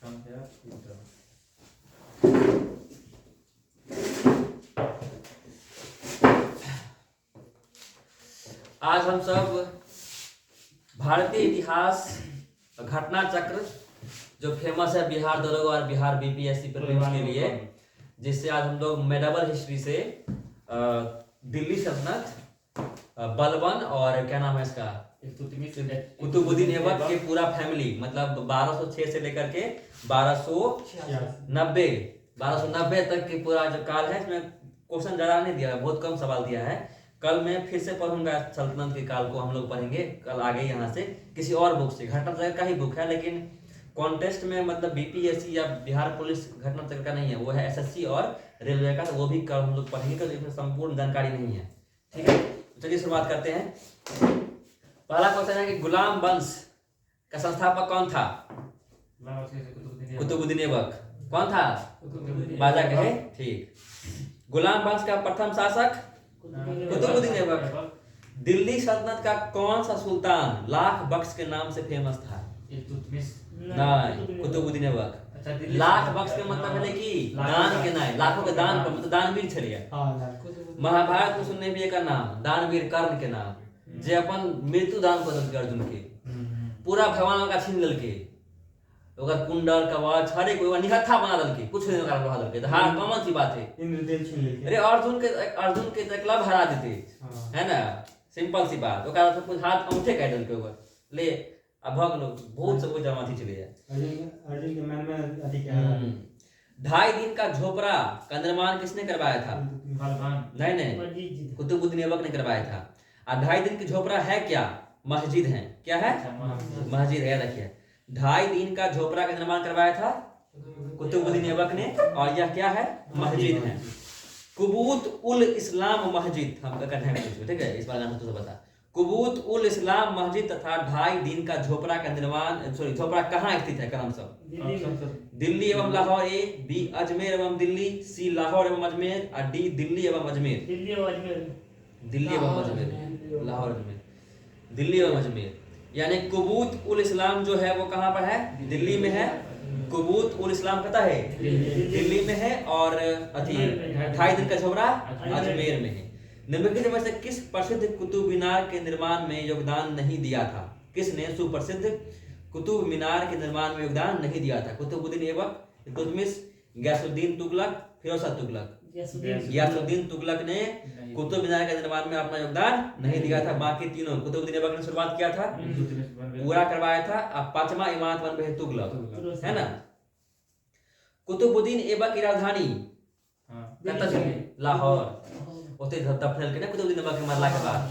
आज हम सब भारतीय इतिहास घटना चक्र जो फेमस है बिहार दरोगा और बिहार बीपीएससी प्रीलिम्स के लिए, जिससे आज हम लोग मेडिवल हिस्ट्री से दिल्ली सल्तनत, बलबन और क्या नाम है इसका, कुतुबुद्दीन ऐबक के पूरा फैमिली, मतलब 1206 से लेकर के 1290 तक के पूरा जो काल है, इसमें क्वेश्चन ज्यादा नहीं दिया है, बहुत कम सवाल दिया है। कल मैं फिर से पढ़ूंगा सल्तनत के काल को, हम लोग पढ़ेंगे कल आगे यहाँ से किसी और बुक से। घटना चक्र का ही बुक है, लेकिन कॉन्टेस्ट में मतलब बीपीएससी या बिहार पुलिस घटना चक्र का नहीं है, वो है एसएससी और रेलवे का, तो वो भी कल हम लोग पढ़ेंगे, तो इसमें संपूर्ण जानकारी नहीं है। ठीक है, तो चलिए शुरुआत करते हैं। पहला क्वेश्चन है कि गुलाम वंश का संस्थापक कौन था? कुतुबुद्दीन ऐबक। कौन था? बाजा कहे। ठीक। गुलाम वंश का प्रथम शासक कुतुबुद्दीन ऐबक। दिल्ली सल्तनत का कौन सा सुल्तान लाख बख्श के नाम से फेमस था? नहीं, कुतुबुद्दीन ऐबक। लाख बख्श के मतलब है कि दान के नाम, लाखों के दान पर, मतलब दानवीर छलिए। महाभारत में सुनने भी एक नाम दानवीर कर्ण के नाम, जे अपन मृत्यु दान कर देलकै अर्जुन के, पूरा भगवान का छीन लेलकै, ओकर कुंडल कवच हर एक निहत्था बना देलकै, कुछ नहीं ओकरा रहा देलकै। हां, कॉमन सी बात है, इंद्रदेव छीन लेलकै। अरे अर्जुन के तकला हरा देते, है ना, सिंपल सी बात। ओकरा सब कुछ हाथ अंगूठे काट देलकै ओकर, ले अब भग लो, बहुत सब कुछ जमाती चले जाए। अर्जुन के मन में अधिक है। 2.5 दिन का झोपड़ा का निर्माण किसने करवाया था? नहीं, कुतुबुद्दीन ऐबक ने करवाया था। और 2.5 दिन की झोपड़ा है क्या? मस्जिद है। क्या है? मस्जिद है। रखिए, 2.5 दिन का झोपड़ा का निर्माण करवाया था कुतुबुद्दीन ऐबक ने, और यह क्या है? मस्जिद है। कुबूत उल इस्लाम मस्जिद, हम कहते हैं, ठीक है, इस बारे में तो बता। कुबूत उल इस्लाम मस्जिद तथा 2.5 दिन का झोपड़ा का निर्माण, झोपड़ा कहाँ स्थित है? क्रम सब दिल्ली एवं लाहौर, ए, बी अजमेर एवं दिल्ली, सी लाहौर एवं अजमेर, और डी दिल्ली एवं अजमेर। दिल्ली एवं अजमेर, लाहौर अजमेर, दिल्ली एवं अजमेर। यानी कुबूत उल इस्लाम जो है वो कहाँ पर है? दिल्ली में है। कुबूत उल इस्लाम कहता है दिल्ली में है, और 2.5 दिन का झोपड़ा अजमेर में है। निम्नलिखित में से किस प्रसिद्ध कुतुब मीनार के निर्माण में योगदान नहीं दिया था? किसने सुप्रसिद्ध कुतुब मीनार के निर्माण में योगदान नहीं दिया था? कुतुबुद्दीन ऐबक, इल्तुतमिश, गयासुद्दीन तुगलक, फिरोज तुगलक। गयासुद्दीन तुगलक ने कुतुब मीनार के निर्माण में अपना योगदान नहीं दिया था। बाकी तीनों, कुतुबुद्दीन ऐबक ने शुरुआत किया था, पूरा करवाया था, अब 5वां इमारत बन रहे तुगलक, है ना। कुतुबुद्दीन ऐबक की राजधानी लाहौर, उसे दफन के ना कुतुबुद्दीन ऐबक के मरला के बाद।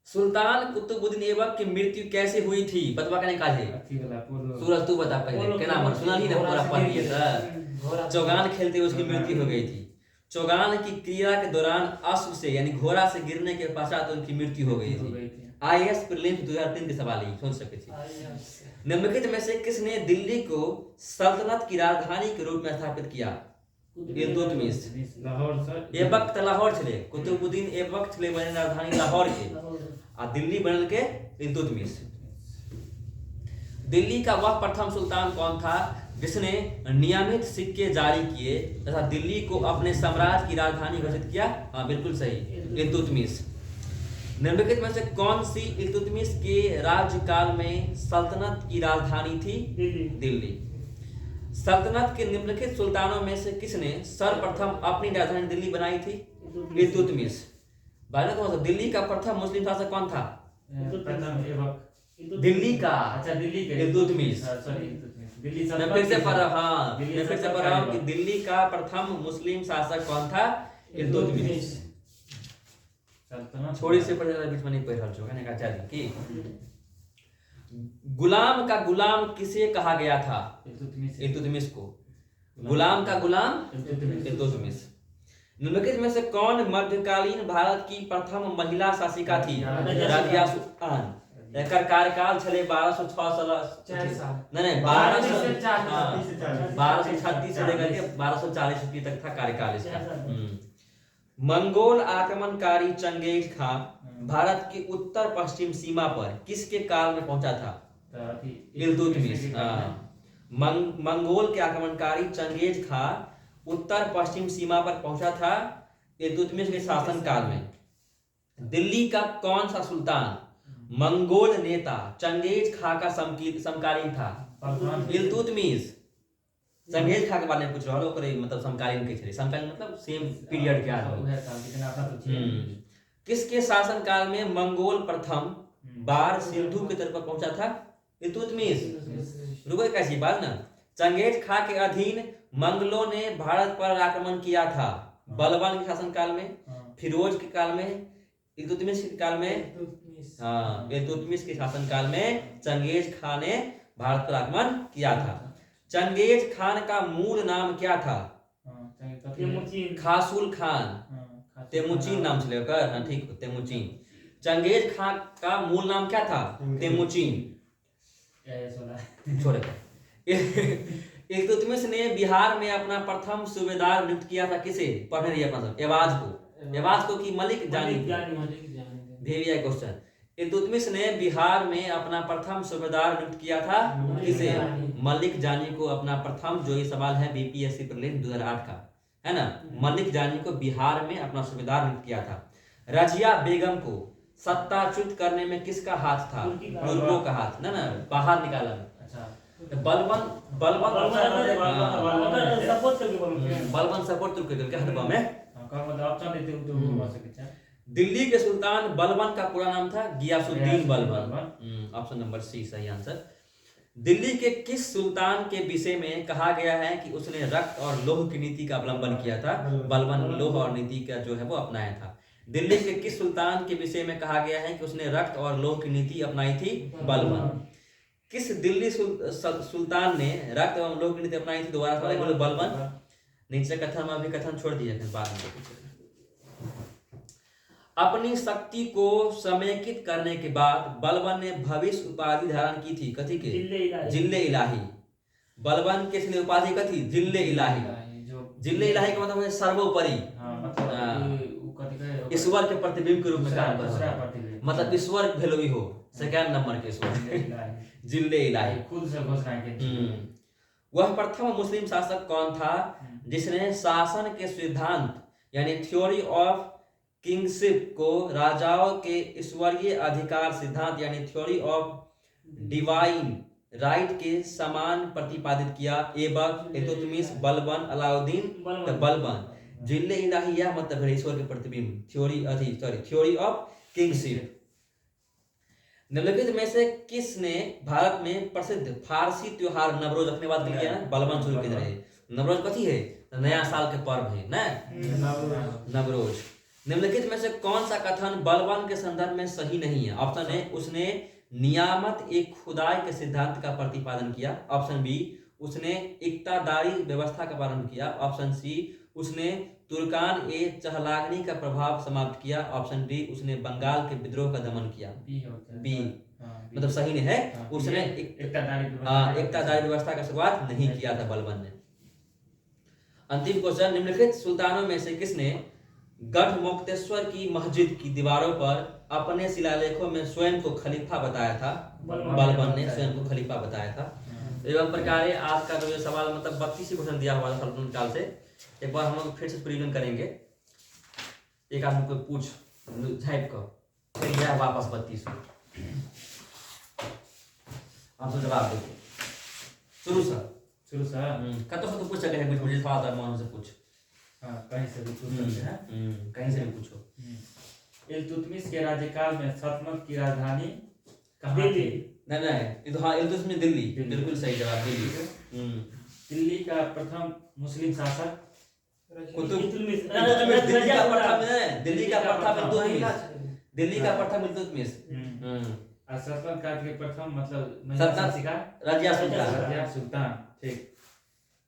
सुल्तान कुतुबुद्दीन ऐबक की मृत्यु कैसे हुई थी? बतवा के नहीं काहे सूरज, तू बता पहले, क्या नाम है? सुना ही ना, पूरा पढ़ लिए था। चौगान खेलते हुए उसकी मृत्यु हो गई थी। चौगान की क्रिया के दौरान अश्व से यानी घोड़ा से गिरने के पश्चात उनकी मृत्यु हो गई थी। आईएएस प्रीलिम्स 2003 के सवाल ही सोच सकते थे। निम्नलिखित में से किसने दिल्ली को सल्तनत की राजधानी के रूप में स्थापित किया? इल्तुतमिश। ऐबक त लाहौर छले, कुतुबुद्दीन ऐबक छले बने राजधानी लाहौर के, आ दिल्ली बनल के इल्तुतमिश। दिल्ली का वह प्रथम सुल्तान कौन था जिसने नियमित सिक्के जारी किए तथा दिल्ली को अपने साम्राज्य की राजधानी घोषित किया? हाँ, बिल्कुल सही, इल्तुतमिश। निम्नलिखित में से कौन सी इल्तुतमिश के राज्यकाल में सल्तनत की राजधानी थी? दिल्ली। सल्तनत के निम्नलिखित सुल्तानों में से किसने सर्वप्रथम अपनी राजधानी दिल्ली बनाई थी? इल्तुतमिश। दिल्ली का प्रथम मुस्लिम शासक कौन था? दिल्ली का, अच्छा, दिल्ली के इल्तुतमिश। मैं फिर से पढ़ रहा हूँ कि दिल्ली का प्रथम मुस्लिम शासक कौन था? इल्तुतमिश। छोड़ी से पढ़े बीच में नहीं पढ़ रहा है ना, चलिए कि गुलाम का गुलाम किसे कहा गया था? इल्तुतमिश को। गुलाम का गुलाम इल्तुतमिश। निम्नलिखित में से कौन मध्यकालीन भारत की प्रथम महिला शासिका थी? रजिया सुल्तान। एकर कार्यकाल छले 1236 नहीं 1236 से लेकर के 1240 ईस्वी तक था कार्यकाल इसका। मंगोल आक्रमणकारी चंगेज खान भारत की उत्तर पश्चिम सीमा पर किसके काल में पहुंचा था? इल्तुतमिश। मंगोल के आक्रमणकारी चंगेज खां उत्तर पश्चिम सीमा पर पहुंचा था इल्तुतमिश के शासन काल में। दिल्ली का कौन सा सुल्तान मंगोल नेता चंगेज खां का समकालीन था? इल्तुतमिश। चंगेज खां के बारे में पूछ रहा हूं, मतलब समकालीन के छे, समकालीन मतलब सेम पीरियड के आदमी। किसके शासन काल में मंगोल प्रथम बार सिंधु की तरफ पहुंचा था? इल्तुतमिश। रुको कैसी बात ना, चंगेज खां के अधीन मंगलों ने भारत पर आक्रमण किया था बलबन के शासन काल में, फिरोज के काल में, इल्तुतमिश के काल में। इल्तुतमिश के शासन काल में चंगेज खां ने भारत पर आक्रमण किया था। चंगेज खान का मूल नाम क्या था? खासुल खान। तेमुचिन नाम से लेकर, हाँ ठीक, तेमुचिन। चंगेज खान का मूल नाम क्या था? तेमुचिन। छोड़े। इल्तुतमिश ने बिहार में अपना प्रथम सूबेदार नियुक्त किया था किसे? पढ़ने रहिए अपना सब। एवाज को। एवाज को कि मलिक जानी? भेड़िया क्वेश्चन। इल्तुतमिश ने बिहार में अपना प्रथम सूबेदार नियुक्त किया था किसे? मलिक जानी को अपना प्रथम, जो ये सवाल है बीपीएससी प्रीलिम्स 2008 का, है ना, मलिक जानी को बिहार में अपना सूबेदार नियुक्त किया था। रजिया बेगम को सत्ताच्युत करने में किसका हाथ था? तुर्कों का हाथ, ना ना, बाहर निकाला। बलबन सपोर्ट तुर्क के हटवा में। दिल्ली के सुल्तान बलबन का पूरा नाम था Ghiyasuddin Balban. Option number C सही आंसर। दिल्ली के किस सुल्तान के विषय में कहा गया है कि उसने रक्त और लौह की नीति का अवलंबन किया था? बलबन लौह और नीति का जो है वो अपनाया था। दिल्ली के किस सुल्तान के विषय में कहा गया है कि उसने रक्त और लौह की नीति अपनाई थी? बलबन। किस दिल्ली सुल्तान ने रक्त एवं लौह की नीति अपनाई थी? दोबारा सवाल बोले बलबन। नीचे कथन में अभी कथन छोड़ दिया, फिर बाद में। अपनी शक्ति को समेकित करने के बाद बलबन ने भविष्य उपाधि धारण की थी कथी के? जिल्ले इलाही। बलबन के लिए उपाधि कथी? जिल्ले इलाही। जिल्ले इलाही का मतलब है सर्वोपरि, ईश्वर के प्रतिबिंब के रूप में काम कर, मतलब ईश्वर भेलोई हो, सेकंड नंबर के ईश्वर। जिल्ले इलाही खुद से घोषणा की। वह प्रथम मुस्लिम शासक कौन था जिसने शासन के सिद्धांत यानी थ्योरी ऑफ किंगशिप को राजाओं के ईश्वरीय अधिकार सिद्धांत यानी थ्योरी ऑफ डिवाइन राइट के समान प्रतिपादित किया? ऐबक, इल्तुतमिश, बलबन, अलाउद्दीन बलबन। जिल्ले इलाही यह मतलब है ईश्वर के प्रतिबिंब, थ्योरी ऑफ किंगशिप। निम्नलिखित में से किसने भारत में प्रसिद्ध फारसी त्योहार नवरोज रखने वाला किया ना? बलबन शुरू किए रहे। नवरोज कथी है? नया साल के पर्व है ना, नवरोज। निम्नलिखित में से कौन सा कथन बलबन के संदर्भ में सही नहीं है? ऑप्शन ए, उसने नियामत एक खुदाई के सिद्धांत का प्रतिपादन किया। ऑप्शन बी, उसने इक्तादारी व्यवस्था का पालन किया। ऑप्शन सी, उसने तुर्कान ए चहलागनी का प्रभाव समाप्त किया। ऑप्शन डी, उसने बंगाल के विद्रोह का दमन किया। बी मतलब सही नहीं है, उसने इक्तादारी व्यवस्था का शुरुआत नहीं किया था बलबन ने। अंतिम क्वेश्चन, निम्नलिखित सुल्तानों में से किसने गढ़मुक्तेश्वर की मस्जिद की दीवारों पर अपने शिलालेखों में स्वयं को खलीफा बताया था? बलबन ने स्वयं को खलीफा बताया था। एवं प्रकार आज का जो सवाल मतलब 32 क्वेश्चन दिया हुआ था सल्तनत काल से। एक बार हम लोग फिर से रिवीजन करेंगे। एक आदमी को पूछ झाइप को फिर यह वापस 32 आपसे जवाब दो। शुरू से कतो से तो पूछ सके हैं, मुझे सवाल था मौन से पूछ। हाँ, कहीं से भी पूछ सकते हैं, कहीं से भी पूछो। इल्तुतमिश के राज्यकाल में सल्तनत की राजधानी कहाँ थी? नहीं हाँ, इल्तुतमिश दिल्ली, बिल्कुल सही जवाब, दिल्ली। दिल्ली का प्रथम मुस्लिम शासक दिल्ली का प्रथम इल्तुतमिश। सल्तनत काल के प्रथम मतलब रजिया सुल्तान। ठीक।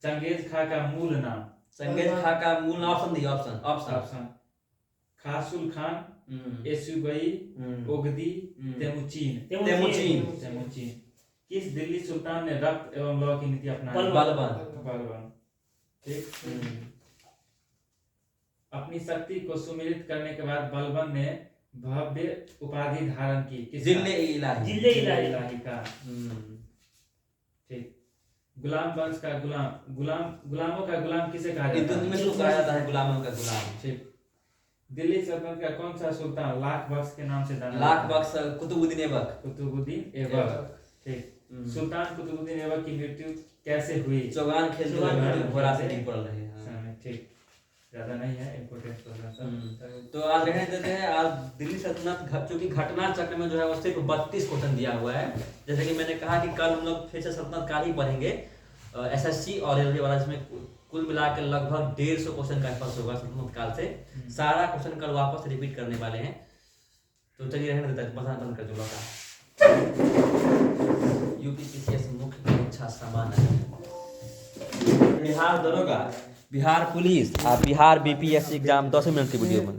चंगेज खां का मूल नाम? चंगेज खां का मूल नाम ऑप्शन दिए। Option खासुल Khan, एसुगई, Ogedei, Temujin. किस दिल्ली सुल्तान ने रक्त एवं लौह की नीति अपनाई? बलबन। ठीक। अपनी शक्ति को सुमिलित करने के बाद बलबन ने भव्य उपाधि धारण की किसका? जिले इलाही। जिले इलाही। इलाही का। ठीक। गुलाम वंश का गुलामों का गुलाम किसे कहा जाता है? में शुरू कहा जाता है गुलामों का गुलाम। ठीक। दिल्ली सल्तनत का कौन सा सुल्तान लाख बख्श के नाम से जाना लाख जाता है? बख्श कुतुबुद्दीन ऐबक। कुतुबुद्दीन ऐबक। ठीक। सुल्तान कुतुबुद्दीन ऐबक की मृत्यु कैसे हुई? चौगान खेलते हुए घोड़ा से गिर पड़ रहे हैं। ठीक। ज्यादा नहीं है, इम्पोर्टेंट प्रोग्राम। तो आज रहने देते हैं। आज दिल्ली सल्तनत चूंकि घटना चक्र में जो है वो सिर्फ 32 क्वेश्चन दिया हुआ है। जैसे कि मैंने कहा कि कल हम लोग फिर से सल्तनत काल ही पढ़ेंगे, एसएससी और रेलवे वाला, इसमें कुल मिला के लगभग 150 क्वेश्चन का पास होगा सल्तनत काल से। सारा क्वेश्चन कल वापस रिपीट करने वाले हैं। तो चलिए रहने देते हैं, बंद कर चुका था। यूपीपीसीएस मुख्य परीक्षा सामान्य, बिहार दरोगा, बिहार पुलिस और बिहार बीपीएससी एग्जाम 10 मिनट की वीडियो बन